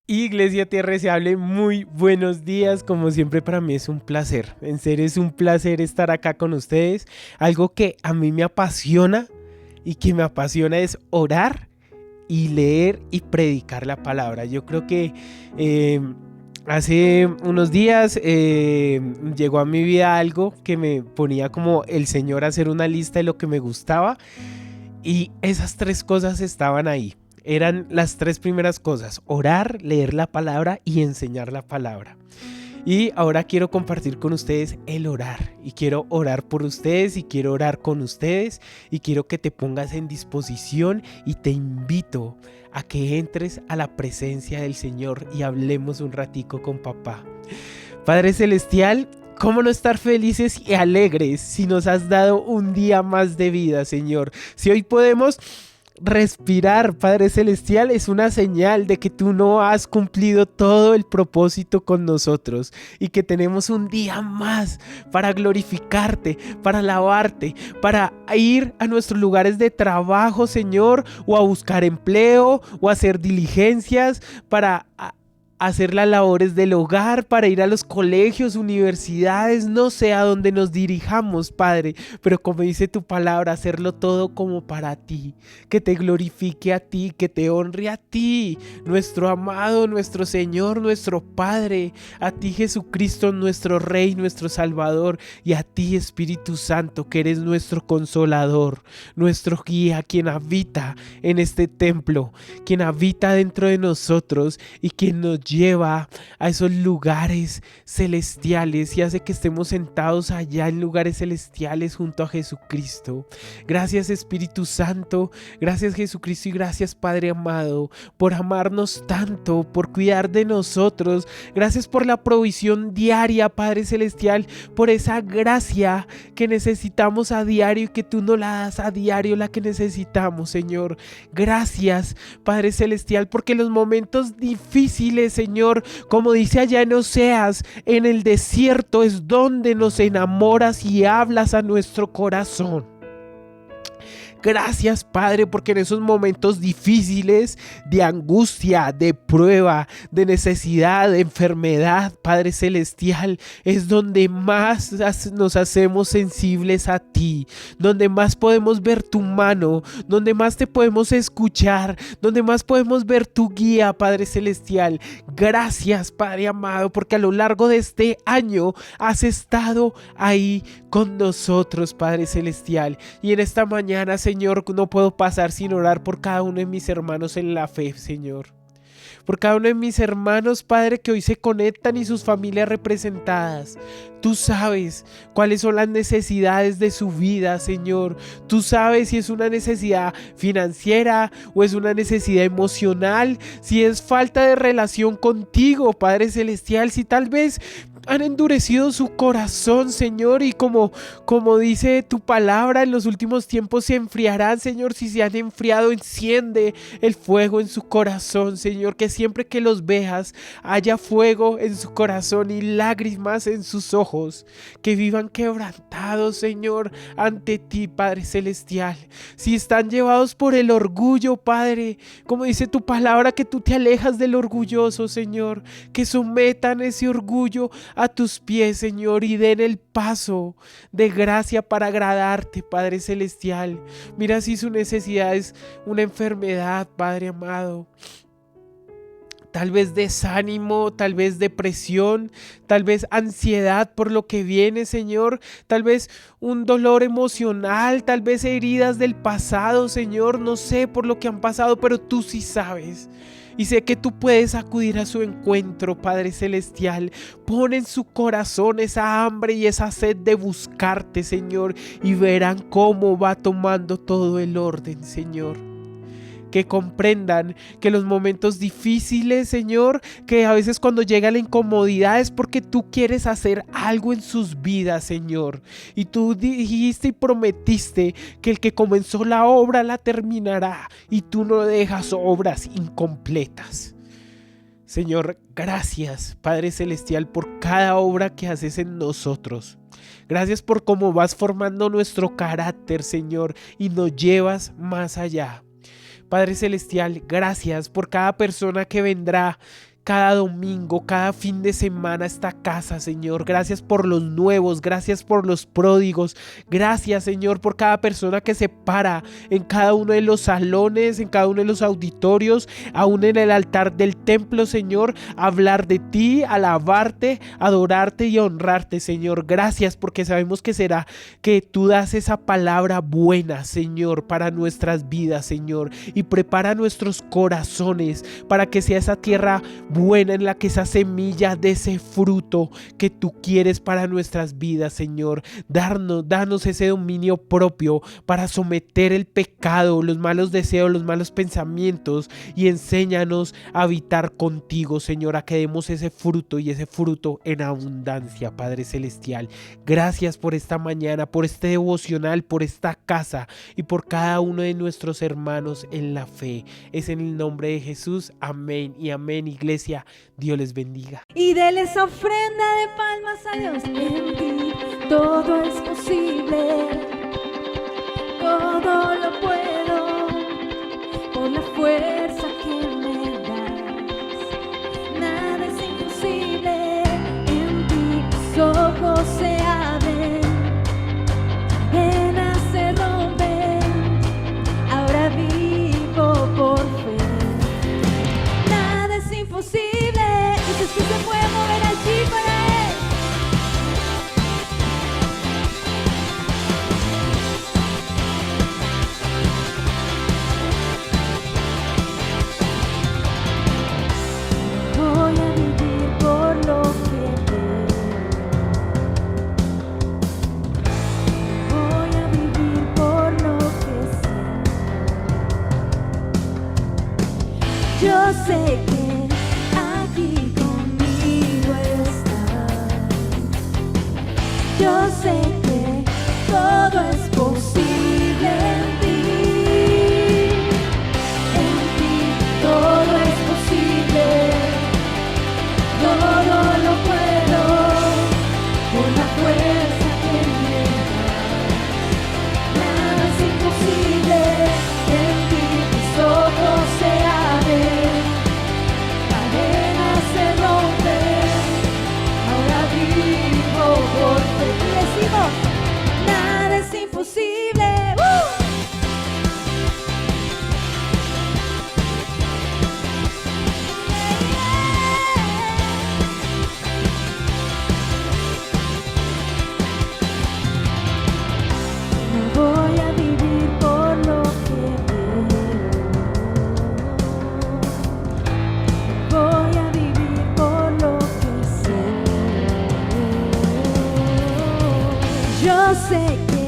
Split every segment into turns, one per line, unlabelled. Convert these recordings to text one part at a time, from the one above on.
Iglesia Tierra Deseable, muy buenos días. Como siempre, para mí es un placer. En serio, es un placer estar acá con ustedes. Algo que a mí me apasiona y que me apasiona es orar y leer y predicar la palabra. Yo creo que eh, hace unos días llegó a mi vida algo que me ponía como el Señor a hacer una lista de lo que me gustaba. Y esas tres cosas estaban ahí. Eran las tres primeras cosas: orar, leer la palabra y enseñar la palabra. Y ahora quiero compartir con ustedes el orar. Y quiero orar por ustedes y quiero orar con ustedes. Y quiero que te pongas en disposición y te invito a que entres a la presencia del Señor y hablemos un ratico con papá. Padre Celestial, ¿cómo no estar felices y alegres si nos has dado un día más de vida, Señor? Si hoy podemos respirar, Padre Celestial, es una señal de que tú no has cumplido todo el propósito con nosotros y que tenemos un día más para glorificarte, para alabarte, para ir a nuestros lugares de trabajo, Señor, o a buscar empleo o a hacer diligencias, para hacer las labores del hogar, para ir a los colegios, universidades, no sé a dónde nos dirijamos, Padre, pero como dice tu palabra, hacerlo todo como para ti, que te glorifique a ti, que te honre a ti, nuestro amado, nuestro Señor, nuestro Padre, a ti Jesucristo, nuestro Rey, nuestro Salvador, y a ti Espíritu Santo, que eres nuestro consolador, nuestro guía, quien habita en este templo, quien habita dentro de nosotros y quien nos lleva a esos lugares celestiales y hace que estemos sentados allá en lugares celestiales junto a Jesucristo. Gracias Espíritu Santo, gracias Jesucristo y gracias Padre amado por amarnos tanto, por cuidar de nosotros. Gracias por la provisión diaria, Padre Celestial, por esa gracia que necesitamos a diario y que tú nos la das a diario, la que necesitamos, Señor. Gracias, Padre Celestial, porque los momentos difíciles, Señor, como dice allá en Oseas, en el desierto es donde nos enamoras y hablas a nuestro corazón. Gracias, Padre, porque en esos momentos difíciles de angustia, de prueba, de necesidad, de enfermedad, Padre Celestial, es donde más nos hacemos sensibles a ti, donde más podemos ver tu mano, donde más te podemos escuchar, donde más podemos ver tu guía, Padre Celestial. Gracias, Padre amado, porque a lo largo de este año has estado ahí con nosotros, Padre Celestial. Y en esta mañana, Señor, no puedo pasar sin orar por cada uno de mis hermanos en la fe, Señor. Por cada uno de mis hermanos, Padre, que hoy se conectan y sus familias representadas. Tú sabes cuáles son las necesidades de su vida, Señor. Tú sabes si es una necesidad financiera o es una necesidad emocional, si es falta de relación contigo, Padre Celestial, si tal vez han endurecido su corazón, Señor, y como dice tu palabra, en los últimos tiempos se enfriarán, Señor. Si se han enfriado, enciende el fuego en su corazón, Señor, que siempre que los veas haya fuego en su corazón y lágrimas en sus ojos, que vivan quebrantados, Señor, ante ti, Padre Celestial. Si están llevados por el orgullo, Padre, como dice tu palabra, que tú te alejas del orgulloso, Señor, que sometan ese orgullo a tus pies, Señor, y den el paso de gracia para agradarte, Padre Celestial. Mira si su necesidad es una enfermedad, Padre amado. Tal vez desánimo, tal vez depresión, tal vez ansiedad por lo que viene, Señor. Tal vez un dolor emocional, tal vez heridas del pasado, Señor. No sé por lo que han pasado, pero tú sí sabes. Y sé que tú puedes acudir a su encuentro, Padre Celestial. Pon en su corazón esa hambre y esa sed de buscarte, Señor. Y verán cómo va tomando todo el orden, Señor. Que comprendan que los momentos difíciles, Señor, que a veces cuando llega la incomodidad es porque tú quieres hacer algo en sus vidas, Señor. Y tú dijiste y prometiste que el que comenzó la obra la terminará y tú no dejas obras incompletas. Señor, gracias, Padre Celestial, por cada obra que haces en nosotros. Gracias por cómo vas formando nuestro carácter, Señor, y nos llevas más allá. Padre Celestial, gracias por cada persona que vendrá, cada domingo, cada fin de semana a esta casa, Señor. Gracias por los nuevos, gracias por los pródigos. Gracias, Señor, por cada persona que se para en cada uno de los salones, en cada uno de los auditorios, aún en el altar del templo, Señor, a hablar de ti, alabarte, adorarte y honrarte, Señor. Gracias, porque sabemos que será que tú das esa palabra buena, Señor, para nuestras vidas, Señor, y prepara nuestros corazones para que sea esa tierra buena en la que esa semilla de ese fruto que tú quieres para nuestras vidas, Señor. Danos ese dominio propio para someter el pecado, los malos deseos, los malos pensamientos, y enséñanos a habitar contigo, Señor, a que demos ese fruto y ese fruto en abundancia, Padre Celestial. Gracias por esta mañana, por este devocional, por esta casa y por cada uno de nuestros hermanos en la fe. Es en el nombre de Jesús. Amén y amén, iglesia. Dios les bendiga.
Y déles ofrenda de palmas a Dios. En ti todo es posible, todo lo puedo por la fuerza que me das. Nada es imposible, en ti mis ojos se abren, cadenas se rompen, ahora vivo por fe. Nada es imposible, Jesús que se puede mover allí para Él. Voy a vivir por lo que veo, voy a vivir por lo que sé. Yo sé que aquí conmigo estás. Yo sé que todo es posible en ti. En ti todo es posible. Todo lo puedo por la fuerza que me das. Nada es imposible, en ti mis ojos se abren, cadenas se rompen, ahora vivo por fe. Y decimos, nada es imposible. Voy a vivir por lo que veo, voy a vivir por lo que sé. Yo sé que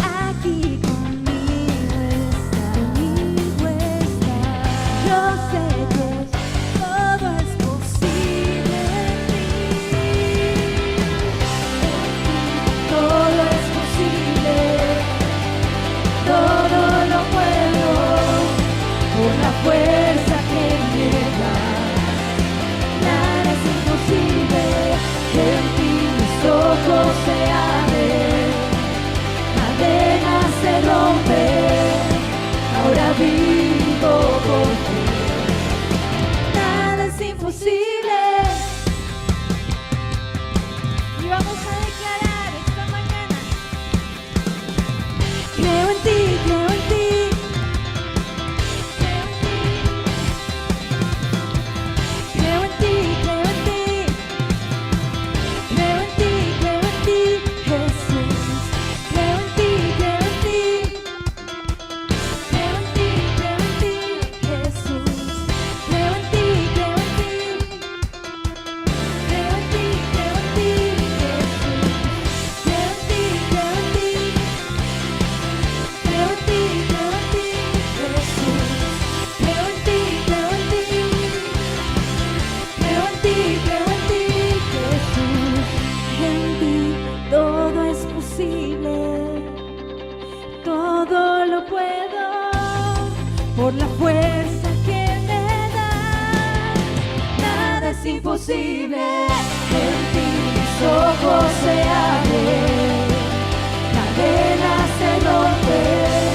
aquí conmigo está. Yo sé que todo es posible en ti. Todo es posible. Todo lo puedo por la fuerza que me das. Nada es imposible, en ti mis ojos se abren, cadenas se rompen, ahora vivo por ti. Nada es imposible. Y vamos a declarar esta mañana: creo en ti, creo en ti, creo en ti, creo en ti, creo en ti, creo en ti, Jesús. Creo en ti, creo en ti, creo en ti, creo en ti, Jesús. Creo en ti, creo en ti, creo en ti, creo en ti, Jesús. Creo en ti, creo en ti. Creo en ti, Jesús. Creo en ti, creo en ti. Creo en ti, creo en ti, Jesús. En ti todo es posible. Todo lo puedo por la fuerza que me das. Nada es imposible. En ti mis ojos se abren, cadenas se rompen,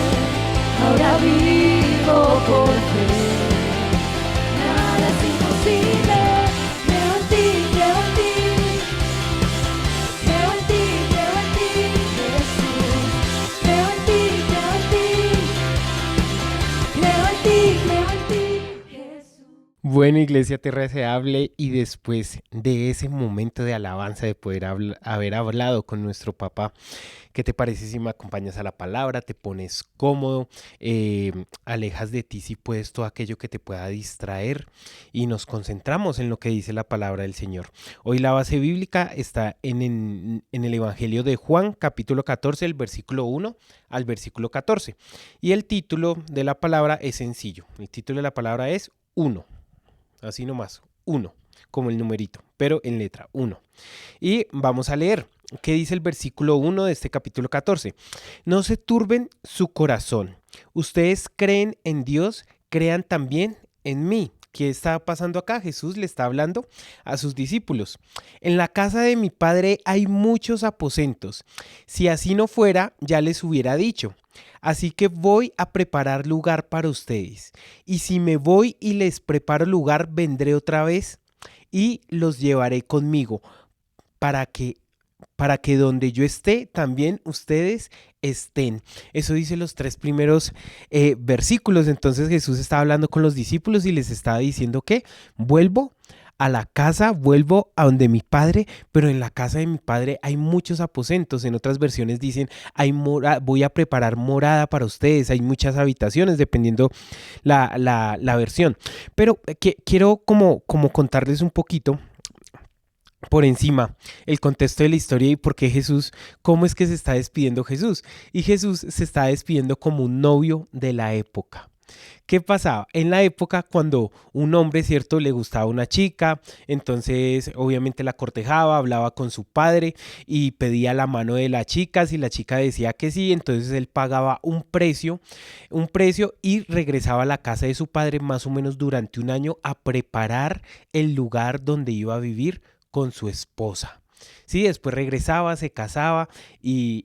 ahora vivo por fe. Nada es imposible.
Bueno, Iglesia Tierra Deseable, y después de ese momento de alabanza, de poder haber hablado con nuestro papá, ¿qué te parece si me acompañas a la palabra? Te pones cómodo, alejas de ti si puedes todo aquello que te pueda distraer y nos concentramos en lo que dice la palabra del Señor. Hoy la base bíblica está en el Evangelio de Juan, capítulo 14, el versículo 1 al versículo 14. Y el título de la palabra es sencillo. El título de la palabra es uno. Así nomás, uno, como el numerito, pero en letra uno. Y vamos a leer, ¿qué dice el versículo 1 de este capítulo 14? No se turben su corazón. Ustedes creen en Dios, crean también en mí. ¿Qué está pasando acá? Jesús le está hablando a sus discípulos. En la casa de mi padre hay muchos aposentos. Si así no fuera, ya les hubiera dicho. Así que voy a preparar lugar para ustedes. Y si me voy y les preparo lugar, vendré otra vez y los llevaré conmigo para que donde yo esté, también ustedes estén. Eso dice los tres primeros versículos. Entonces Jesús estaba hablando con los discípulos y les estaba diciendo que vuelvo a la casa, vuelvo a donde mi padre, pero en la casa de mi padre hay muchos aposentos. En otras versiones dicen, voy a preparar morada para ustedes, hay muchas habitaciones, dependiendo la versión. Pero quiero como contarles un poquito por encima el contexto de la historia y por qué Jesús, cómo es que se está despidiendo Jesús. Y Jesús se está despidiendo como un novio de la época. ¿Qué pasaba? En la época cuando un hombre, ¿cierto?, le gustaba a una chica, entonces obviamente la cortejaba, hablaba con su padre y pedía la mano de la chica. Si la chica decía que sí, entonces él pagaba un precio y regresaba a la casa de su padre más o menos durante un año a preparar el lugar donde iba a vivir con su esposa. Sí, después regresaba, se casaba y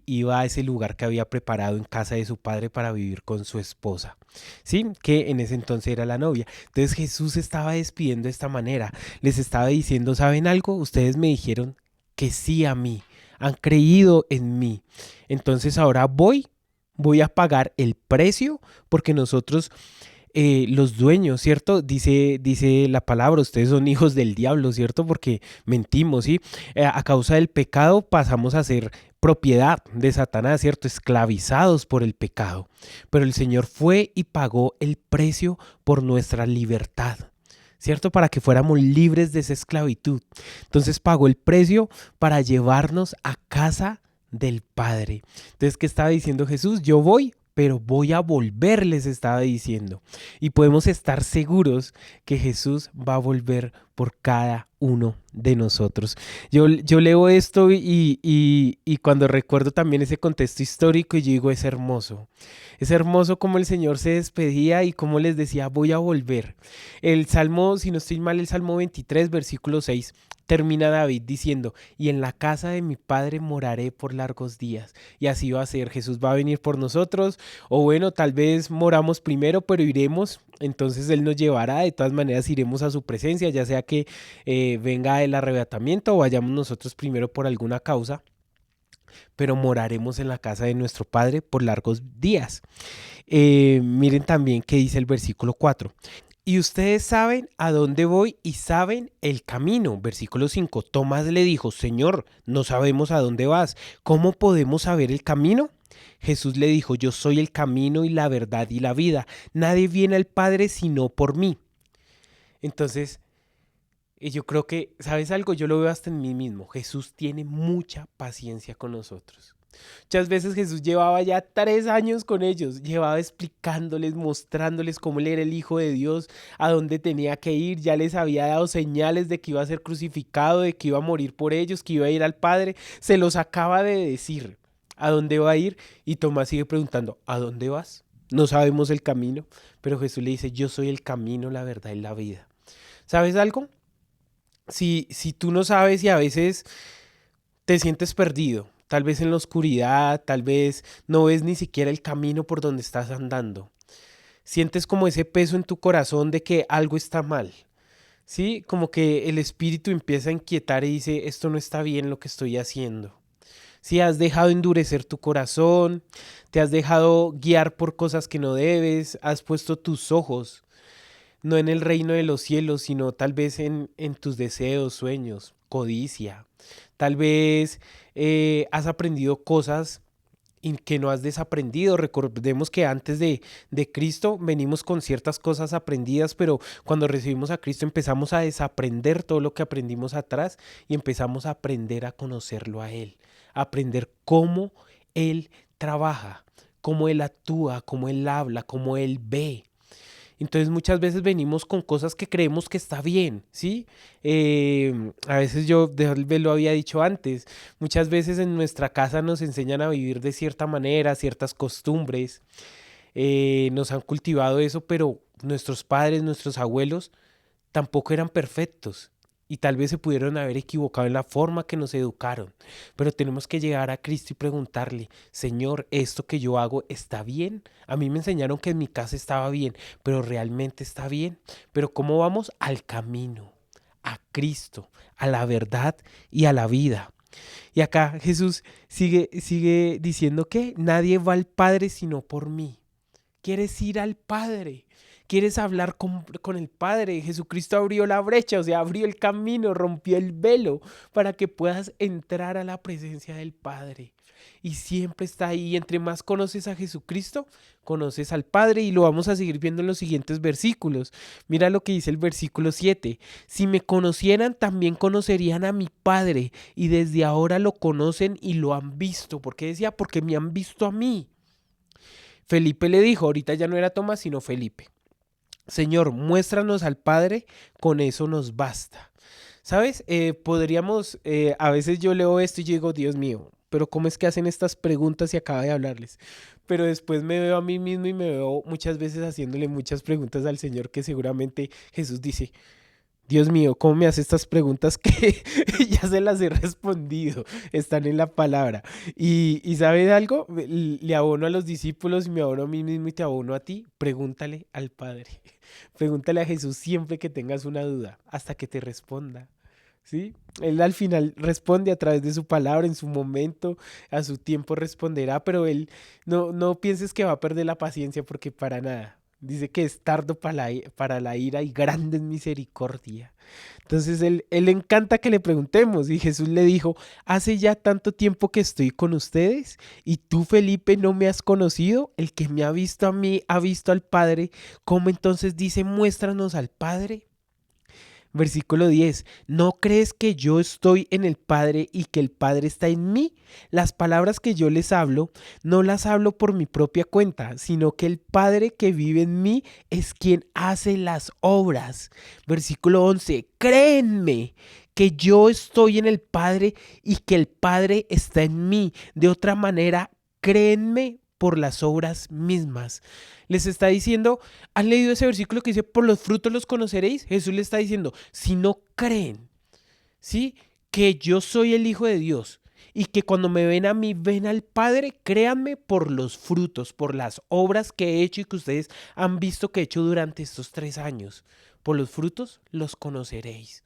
iba a ese lugar que había preparado en casa de su padre para vivir con su esposa, sí, que en ese entonces era la novia. Entonces Jesús estaba despidiendo de esta manera, les estaba diciendo, ¿saben algo? Ustedes me dijeron que sí a mí, han creído en mí, entonces ahora voy a pagar el precio porque nosotros los dueños, ¿cierto? Dice la palabra, ustedes son hijos del diablo, ¿cierto? Porque mentimos, ¿sí? A causa del pecado pasamos a ser propiedad de Satanás, ¿cierto? Esclavizados por el pecado. Pero el Señor fue y pagó el precio por nuestra libertad, ¿cierto? Para que fuéramos libres de esa esclavitud. Entonces pagó el precio para llevarnos a casa del Padre. Entonces, ¿qué estaba diciendo Jesús? Yo voy, pero voy a volver, les estaba diciendo. Y podemos estar seguros que Jesús va a volver por cada uno de nosotros. Yo leo esto y cuando recuerdo también ese contexto histórico, yo digo, es hermoso. Es hermoso cómo el Señor se despedía y cómo les decía, voy a volver. El Salmo, si no estoy mal, el Salmo 23, versículo 6, termina David diciendo, y en la casa de mi padre moraré por largos días. Y así va a ser, Jesús va a venir por nosotros, o bueno, tal vez moramos primero, pero iremos, entonces Él nos llevará, de todas maneras iremos a su presencia, ya sea que venga el arrebatamiento o vayamos nosotros primero por alguna causa, pero moraremos en la casa de nuestro Padre por largos días. Miren también qué dice el versículo 4. Y ustedes saben a dónde voy y saben el camino. Versículo 5. Tomás le dijo, Señor, no sabemos a dónde vas. ¿Cómo podemos saber el camino? Jesús le dijo, yo soy el camino y la verdad y la vida. Nadie viene al Padre sino por mí. Entonces, yo creo que, ¿sabes algo? Yo lo veo hasta en mí mismo. Jesús tiene mucha paciencia con nosotros. Muchas veces Jesús llevaba ya 3 años con ellos, llevaba explicándoles, mostrándoles cómo él era el Hijo de Dios, a dónde tenía que ir, ya les había dado señales de que iba a ser crucificado, de que iba a morir por ellos, que iba a ir al Padre, se los acaba de decir a dónde va a ir y Tomás sigue preguntando, ¿a dónde vas? No sabemos el camino, pero Jesús le dice, yo soy el camino, la verdad y la vida. ¿Sabes algo? Si tú no sabes y a veces te sientes perdido, tal vez en la oscuridad, tal vez no ves ni siquiera el camino por donde estás andando. Sientes como ese peso en tu corazón de que algo está mal. ¿Sí? Como que el espíritu empieza a inquietar y dice, esto no está bien lo que estoy haciendo. Si has dejado endurecer tu corazón, te has dejado guiar por cosas que no debes, has puesto tus ojos no en el reino de los cielos, sino tal vez en tus deseos, sueños, codicia. Tal vez has aprendido cosas y que no has desaprendido. Recordemos que antes de Cristo venimos con ciertas cosas aprendidas, pero cuando recibimos a Cristo empezamos a desaprender todo lo que aprendimos atrás y empezamos a aprender a conocerlo a Él, a aprender cómo Él trabaja, cómo Él actúa, cómo Él habla, cómo Él ve. Entonces muchas veces venimos con cosas que creemos que está bien, ¿sí? A veces yo tal vez lo había dicho antes, muchas veces en nuestra casa nos enseñan a vivir de cierta manera, ciertas costumbres, nos han cultivado eso, pero nuestros padres, nuestros abuelos tampoco eran perfectos y tal vez se pudieron haber equivocado en la forma que nos educaron, pero tenemos que llegar a Cristo y preguntarle, Señor, ¿esto que yo hago está bien? A mí me enseñaron que en mi casa estaba bien, pero ¿realmente está bien? Pero ¿cómo vamos? Al camino, a Cristo, a la verdad y a la vida. Y acá Jesús sigue diciendo que nadie va al Padre sino por mí. ¿Quieres ir al Padre? ¿Quieres hablar con el Padre? Jesucristo abrió la brecha, o sea, abrió el camino, rompió el velo para que puedas entrar a la presencia del Padre. Y siempre está ahí. Entre más conoces a Jesucristo, conoces al Padre y lo vamos a seguir viendo en los siguientes versículos. Mira lo que dice el versículo 7. Si me conocieran, también conocerían a mi Padre y desde ahora lo conocen y lo han visto. ¿Por qué decía? Porque me han visto a mí. Felipe le dijo, ahorita ya no era Tomás, sino Felipe. Señor, muéstranos al Padre, con eso nos basta. ¿Sabes? A veces yo leo esto y yo digo, Dios mío, pero ¿cómo es que hacen estas preguntas y acaba de hablarles? Pero después me veo a mí mismo y me veo muchas veces haciéndole muchas preguntas al Señor que seguramente Jesús dice, Dios mío, ¿cómo me hace estas preguntas que ya se las he respondido? Están en la palabra. Y ¿sabes algo? Le abono a los discípulos y me abono a mí mismo y te abono a ti. Pregúntale al Padre. Pregúntale a Jesús siempre que tengas una duda, hasta que te responda. ¿Sí? Él al final responde a través de su palabra, en su momento, a su tiempo responderá, pero él no pienses que va a perder la paciencia porque para nada. Dice que es tardo para la ira y grande en misericordia. Entonces él le encanta que le preguntemos y Jesús le dijo, hace ya tanto tiempo que estoy con ustedes y tú, Felipe, no me has conocido. El que me ha visto a mí ha visto al Padre. ¿Cómo entonces dice, muéstranos al Padre? Versículo 10. ¿No crees que yo estoy en el Padre y que el Padre está en mí? Las palabras que yo les hablo, no las hablo por mi propia cuenta, sino que el Padre que vive en mí es quien hace las obras. Versículo 11. Créenme que yo estoy en el Padre y que el Padre está en mí. De otra manera, créenme por las obras mismas. Les está diciendo, ¿han leído ese versículo que dice, por los frutos los conoceréis? Jesús le está diciendo, si no creen, ¿sí? Que yo soy el Hijo de Dios y que cuando me ven a mí, ven al Padre, créanme por los frutos, por las obras que he hecho y que ustedes han visto que he hecho durante estos 3 años. Por los frutos los conoceréis.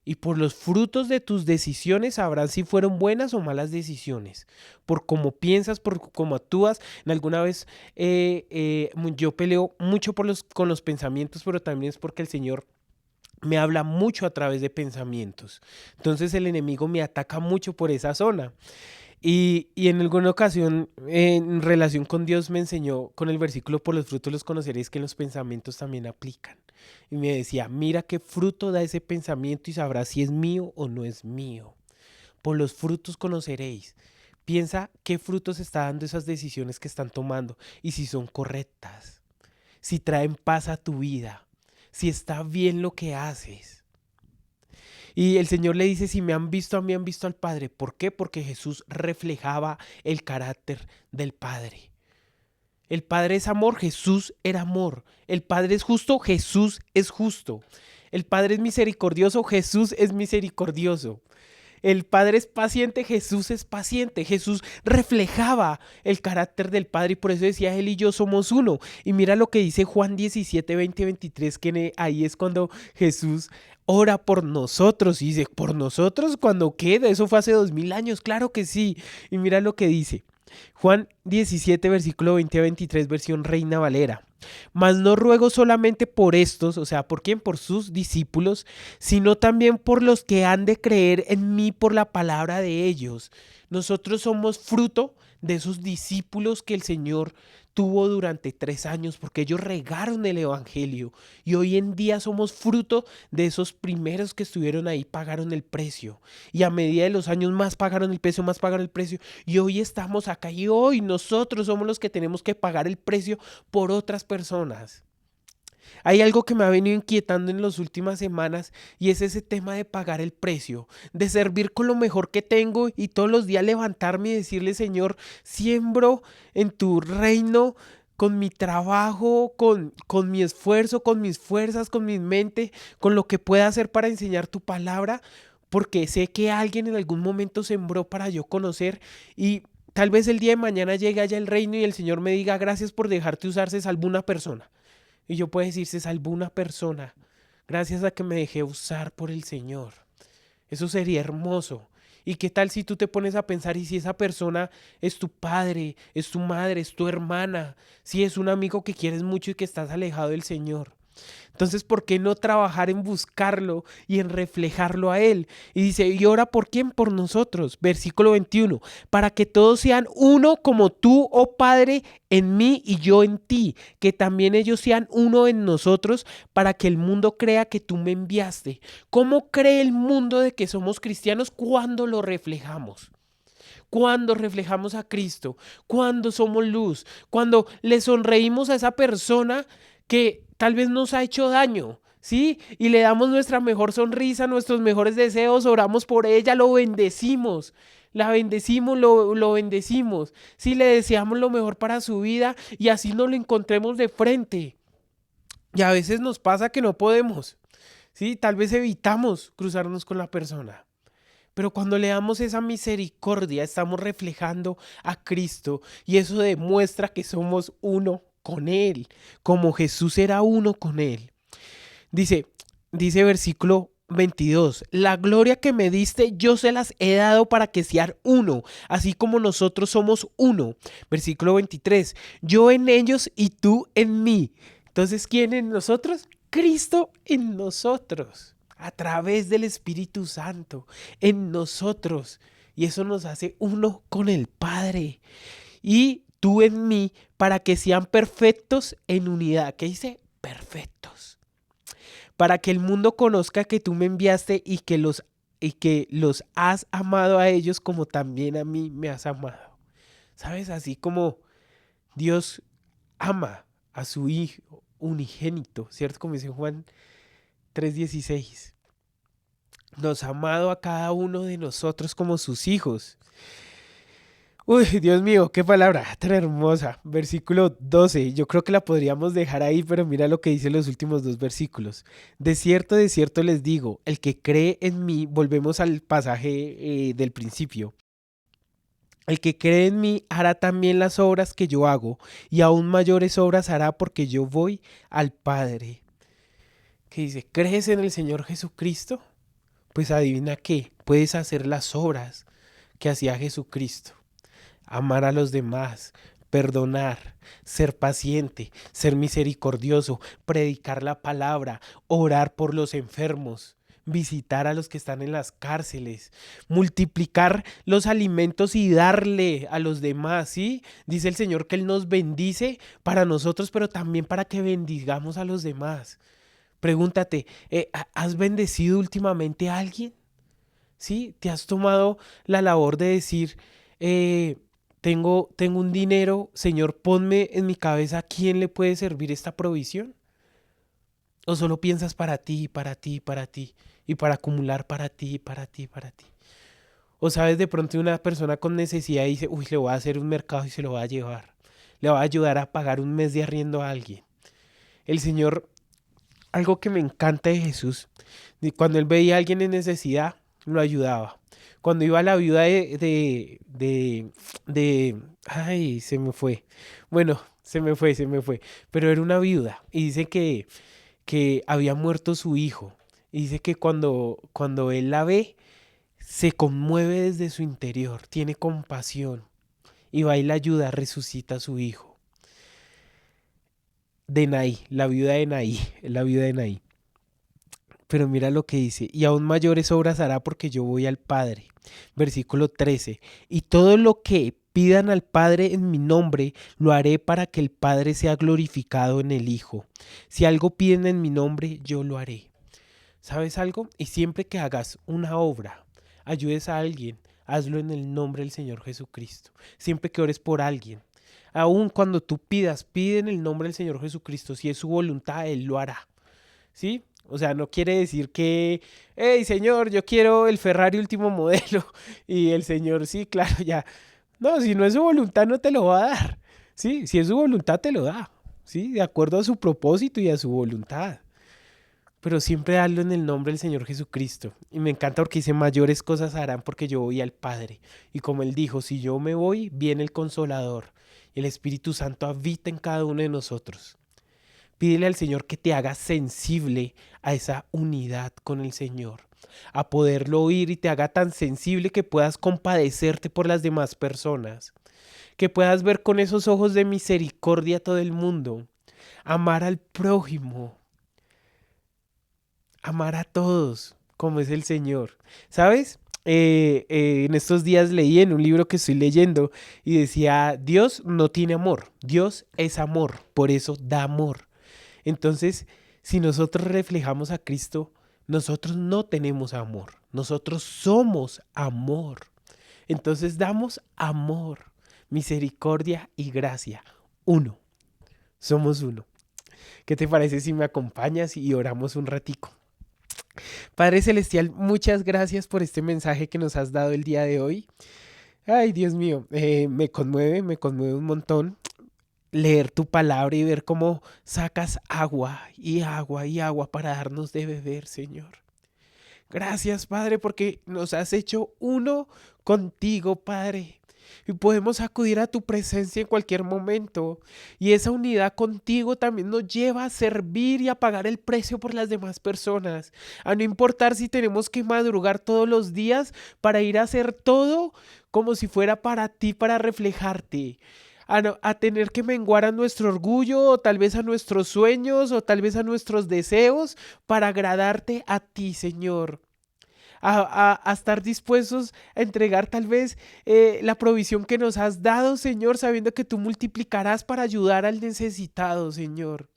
Y por los frutos de tus decisiones sabrán si fueron buenas o malas decisiones. Por cómo piensas, por cómo actúas. En alguna vez yo peleo mucho con los pensamientos, pero también es porque el Señor me habla mucho a través de pensamientos. Entonces el enemigo me ataca mucho por esa zona. Y en alguna ocasión, en relación con Dios, me enseñó con el versículo, por los frutos los conoceréis, que los pensamientos también aplican. Y me decía, mira qué fruto da ese pensamiento y sabrás si es mío o no es mío. Por los frutos conoceréis. Piensa qué frutos está dando esas decisiones que están tomando y si son correctas, si traen paz a tu vida, si está bien lo que haces. Y el Señor le dice, si me han visto a mí, han visto al Padre. ¿Por qué? Porque Jesús reflejaba el carácter del Padre. El Padre es amor, Jesús era amor. El Padre es justo, Jesús es justo. El Padre es misericordioso, Jesús es misericordioso. El Padre es paciente, Jesús es paciente. Jesús reflejaba el carácter del Padre y por eso decía, Él y yo somos uno. Y mira lo que dice Juan 17, 20, 23, que ahí es cuando Jesús ora por nosotros. Y dice, ¿por nosotros? ¿Cuándo queda? Eso fue hace 2000 años, claro que sí. Y mira lo que dice. Juan 17, versículo 20 a 23, versión Reina Valera. Mas no ruego solamente por estos, o sea, ¿por quién? Por sus discípulos, sino también por los que han de creer en mí por la palabra de ellos. Nosotros somos fruto de esos discípulos que el Señor tuvo durante 3 años, porque ellos regaron el Evangelio. Y hoy en día somos fruto de esos primeros que estuvieron ahí, pagaron el precio. Y a medida de los años más pagaron el precio, más pagaron el precio. Y hoy estamos acá y hoy nosotros somos los que tenemos que pagar el precio por otras personas. Hay algo que me ha venido inquietando en las últimas semanas y es ese tema de pagar el precio, de servir con lo mejor que tengo y todos los días levantarme y decirle, Señor, siembro en tu reino con mi trabajo, con mi esfuerzo, con mis fuerzas, con mi mente, con lo que pueda hacer para enseñar tu palabra, porque sé que alguien en algún momento sembró para yo conocer y tal vez el día de mañana llegue allá el reino y el Señor me diga, gracias por dejarte usar, se salvó una persona. Y yo puedo decir, se salvó una persona gracias a que me dejé usar por el Señor. Eso sería hermoso. ¿Y qué tal si tú te pones a pensar y si esa persona es tu padre, es tu madre, es tu hermana, si es un amigo que quieres mucho y que estás alejado del Señor? Entonces, ¿por qué no trabajar en buscarlo y en reflejarlo a Él? Y dice, ¿y ora por quién? Por nosotros. Versículo 21, para que todos sean uno como tú, oh Padre, en mí y yo en ti, que también ellos sean uno en nosotros, para que el mundo crea que tú me enviaste. ¿Cómo cree el mundo de que somos cristianos? Cuando lo reflejamos. Cuando reflejamos a Cristo, cuando somos luz, cuando le sonreímos a esa persona que tal vez nos ha hecho daño, ¿sí? Y le damos nuestra mejor sonrisa, nuestros mejores deseos, oramos por ella, lo bendecimos. La bendecimos, lo bendecimos. Sí, le deseamos lo mejor para su vida y así nos lo encontremos de frente. Y a veces nos pasa que no podemos, ¿sí? Tal vez evitamos cruzarnos con la persona. Pero cuando le damos esa misericordia, estamos reflejando a Cristo y eso demuestra que somos uno con Él, como Jesús era uno con Él. Dice, dice versículo 22, la gloria que me diste yo se las he dado para que sean uno, así como nosotros somos uno. Versículo 23, yo en ellos y tú en mí. Entonces, ¿quién en nosotros? Cristo en nosotros a través del Espíritu Santo en nosotros. Y eso nos hace uno con el Padre. Y tú en mí para que sean perfectos en unidad. ¿Qué dice? Perfectos. Para que el mundo conozca que tú me enviaste y que los has amado a ellos como también a mí me has amado. ¿Sabes? Así como Dios ama a su Hijo unigénito, ¿cierto? Como dice Juan 3:16. Nos ha amado a cada uno de nosotros como sus hijos. Uy, Dios mío, qué palabra tan hermosa. Versículo 12. Yo creo que la podríamos dejar ahí, pero mira lo que dice los últimos dos versículos. De cierto les digo, el que cree en mí, volvemos al pasaje del principio. El que cree en mí hará también las obras que yo hago, y aún mayores obras hará porque yo voy al Padre. ¿Qué dice? ¿Crees en el Señor Jesucristo? Pues adivina qué, puedes hacer las obras que hacía Jesucristo. Amar a los demás, perdonar, ser paciente, ser misericordioso, predicar la palabra, orar por los enfermos, visitar a los que están en las cárceles, multiplicar los alimentos y darle a los demás, ¿sí? Dice el Señor que Él nos bendice para nosotros, pero también para que bendigamos a los demás. Pregúntate, ¿has bendecido últimamente a alguien? ¿Sí? ¿Te has tomado la labor de decir, tengo un dinero, Señor, ponme en mi cabeza a quién le puede servir esta provisión? ¿O solo piensas para ti, para ti, para ti, y para acumular para ti, para ti, para ti? ¿O sabes de pronto una persona con necesidad y dice, uy, le voy a hacer un mercado y se lo va a llevar? Le va a ayudar a pagar un mes de arriendo a alguien. El Señor, algo que me encanta de Jesús, cuando Él veía a alguien en necesidad, lo ayudaba. Cuando iba a la viuda ay, se me fue. Bueno, se me fue. Pero era una viuda y dice que había muerto su hijo. Y dice que cuando él la ve, se conmueve desde su interior, tiene compasión y va y la ayuda, resucita a su hijo. de Naí, la viuda de Naí, la viuda de Naí. Pero mira lo que dice, y aún mayores obras hará porque yo voy al Padre. Versículo 13, y todo lo que pidan al Padre en mi nombre, lo haré para que el Padre sea glorificado en el Hijo. Si algo piden en mi nombre, yo lo haré. ¿Sabes algo? Y siempre que hagas una obra, ayudes a alguien, hazlo en el nombre del Señor Jesucristo. Siempre que ores por alguien, aun cuando tú pidas, pide en el nombre del Señor Jesucristo. Si es su voluntad, Él lo hará. ¿Sí? O sea, no quiere decir que, hey, Señor, yo quiero el Ferrari último modelo. Y el Señor, sí, claro, ya. No, si no es su voluntad, no te lo va a dar. Sí, si es su voluntad, te lo da. Sí, de acuerdo a su propósito y a su voluntad. Pero siempre hazlo en el nombre del Señor Jesucristo. Y me encanta porque dice, mayores cosas harán porque yo voy al Padre. Y como Él dijo, si yo me voy, viene el Consolador. Y el Espíritu Santo habita en cada uno de nosotros. Pídele al Señor que te haga sensible a esa unidad con el Señor, a poderlo oír y te haga tan sensible que puedas compadecerte por las demás personas, que puedas ver con esos ojos de misericordia a todo el mundo, amar al prójimo, amar a todos, como es el Señor. ¿Sabes? En estos días leí en un libro que estoy leyendo y decía, Dios no tiene amor, Dios es amor, por eso da amor. Entonces, si nosotros reflejamos a Cristo, nosotros no tenemos amor, nosotros somos amor. Entonces damos amor, misericordia y gracia. Uno, somos uno. ¿Qué te parece si me acompañas y oramos un ratico? Padre Celestial, muchas gracias por este mensaje que nos has dado el día de hoy. Ay, Dios mío, me conmueve un montón leer tu palabra y ver cómo sacas agua y agua y agua para darnos de beber, Señor. Gracias, Padre, porque nos has hecho uno contigo, Padre. Y podemos acudir a tu presencia en cualquier momento. Y esa unidad contigo también nos lleva a servir y a pagar el precio por las demás personas. A no importar si tenemos que madrugar todos los días para ir a hacer todo como si fuera para ti, para reflejarte. A tener que menguar a nuestro orgullo, o tal vez a nuestros sueños, o tal vez a nuestros deseos, para agradarte a ti, Señor. A estar dispuestos a entregar tal vez la provisión que nos has dado, Señor, sabiendo que tú multiplicarás para ayudar al necesitado, Señor.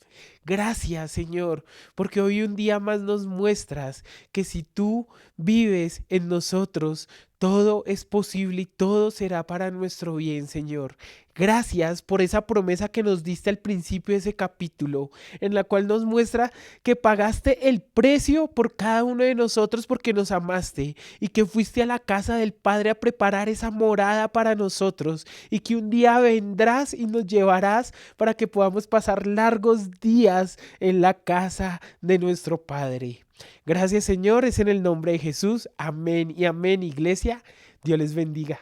Gracias, Señor, porque hoy un día más nos muestras que si tú vives en nosotros, todo es posible y todo será para nuestro bien, Señor. Gracias por esa promesa que nos diste al principio de ese capítulo, en la cual nos muestra que pagaste el precio por cada uno de nosotros porque nos amaste y que fuiste a la casa del Padre a preparar esa morada para nosotros y que un día vendrás y nos llevarás para que podamos pasar largos días en la casa de nuestro Padre. Gracias, Señor, es en el nombre de Jesús. Amén y amén, iglesia. Dios les bendiga.